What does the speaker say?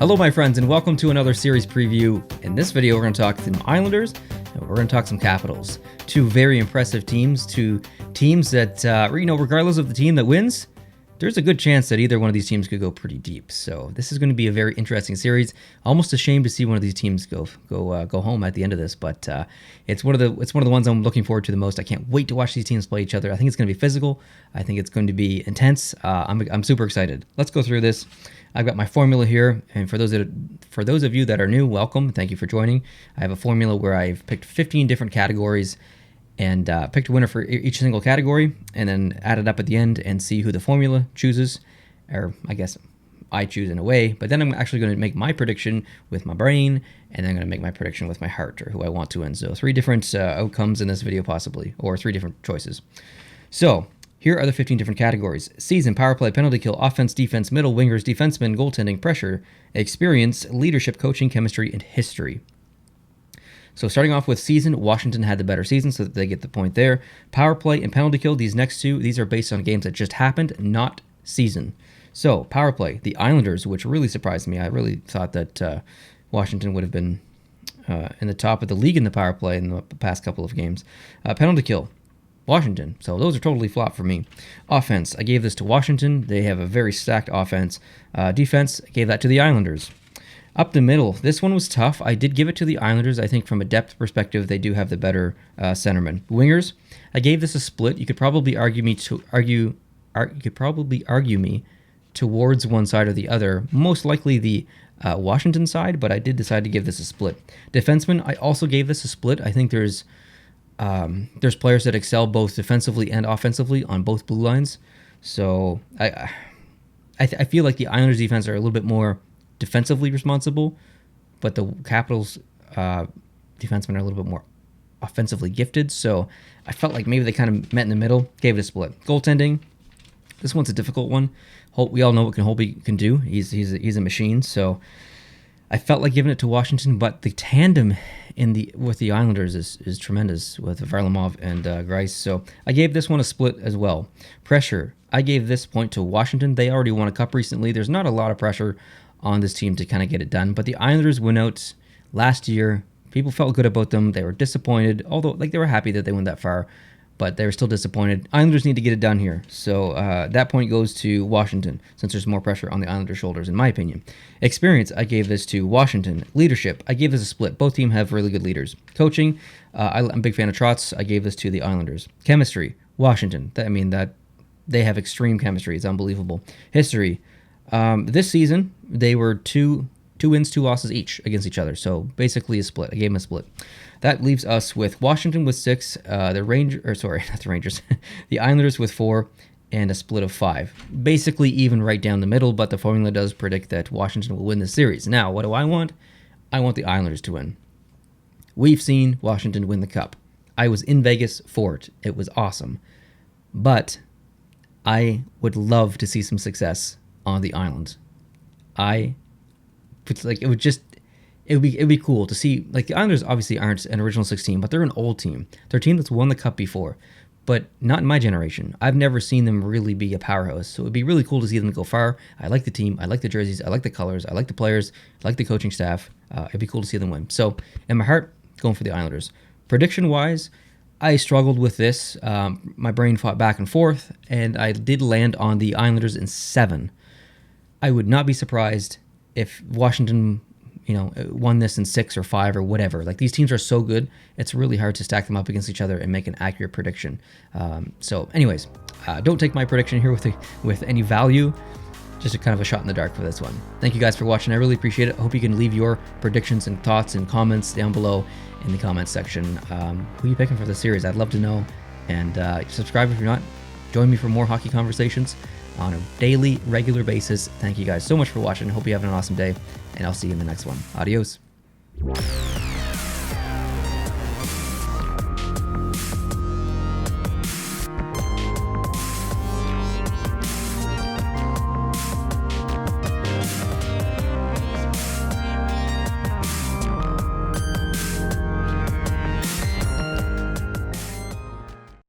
Hello my friends, and welcome to another series preview. In this video we're going to talk some Islanders and we're going to talk some Capitals. Two very impressive teams, two teams that, regardless of the team that wins, there's a good chance that either one of these teams could go pretty deep. So this is going to be a very interesting series. Almost ashamed to see one of these teams go home at the end of this, but it's one of the ones I'm looking forward to the most. I can't wait to watch these teams play each other. I think it's going to be physical. I think it's going to be intense. I'm super excited. Let's go through this. I've got my formula here, and for those of you that are new, welcome. Thank you for joining. I have a formula where I've picked 15 different categories and picked a winner for each single category, and then add it up at the end and see who the formula chooses, or I guess I choose in a way. But then I'm actually going to make my prediction with my brain, and then I'm going to make my prediction with my heart, or who I want to win. So 3 different outcomes in this video possibly, or 3 different choices. So here are the 15 different categories: season, power play, penalty kill, offense, defense, middle, wingers, defensemen, goaltending, pressure, experience, leadership, coaching, chemistry, and history. So starting off with season, Washington had the better season, so that they get the point there. Power play and penalty kill, these next two, these are based on games that just happened, not season. So power play, the Islanders, which really surprised me. I really thought that Washington would have been in the top of the league in the power play in the past couple of games. Penalty kill, Washington. So those are totally flop for me. Offense, I gave this to Washington. They have a very stacked offense. Defense, I gave that to the Islanders. Up the middle, this one was tough. I did give it to the Islanders. I think from a depth perspective, they do have the better centerman. Wingers, I gave this a split. You could probably argue me towards one side or the other. Most likely the Washington side, but I did decide to give this a split. Defensemen, I also gave this a split. I think there's players that excel both defensively and offensively on both blue lines. So I feel like the Islanders defense are a little bit more defensively responsible, but the Capitals defensemen are a little bit more offensively gifted. So I felt like maybe they kind of met in the middle, gave it a split. Goaltending, this one's a difficult one. We all know what Holtby can do. He's a machine. So I felt like giving it to Washington, but the tandem with the Islanders is tremendous with Varlamov and Greiss. So I gave this one a split as well. Pressure, I gave this point to Washington. They already won a cup recently. There's not a lot of pressure on this team to kind of get it done, but the Islanders went out last year. People felt good about them. They were disappointed, although they were happy that they went that far, but they were still disappointed. Islanders need to get it done here. So that point goes to Washington, since there's more pressure on the Islanders' shoulders, in my opinion. Experience, I gave this to Washington. Leadership, I gave this a split. Both teams have really good leaders. Coaching, I'm a big fan of Trotz. I gave this to the Islanders. Chemistry, Washington. That they have extreme chemistry. It's unbelievable. History, this season, they were two wins, 2 losses each against each other. So basically a split. I gave them a split. That leaves us with Washington with 6, the Islanders with 4, and a split of 5. Basically even right down the middle, but the formula does predict that Washington will win the series. Now, what do I want? I want the Islanders to win. We've seen Washington win the Cup. I was in Vegas for it. It was awesome. But I would love to see some success on the island. It would be cool to see. Like, the Islanders obviously aren't an original 16, but they're an old team. They're a team that's won the Cup before, but not in my generation. I've never seen them really be a powerhouse, so it would be really cool to see them go far. I like the team. I like the jerseys. I like the colors. I like the players. I like the coaching staff. It'd be cool to see them win. So, in my heart, going for the Islanders. Prediction-wise, I struggled with this. My brain fought back and forth, and I did land on the Islanders in 7. I would not be surprised if Washington, won this in 6 or 5 or whatever. Like, these teams are so good, it's really hard to stack them up against each other and make an accurate prediction. So anyways, don't take my prediction here with any value. Just a kind of a shot in the dark for this one. Thank you guys for watching. I really appreciate it. I hope you can leave your predictions and thoughts and comments down below in the comments section. Who are you picking for this series? I'd love to know. And subscribe if you're not. Join me for more hockey conversations on a daily, regular basis. Thank you guys so much for watching. Hope you have an awesome day, and I'll see you in the next one. Adios.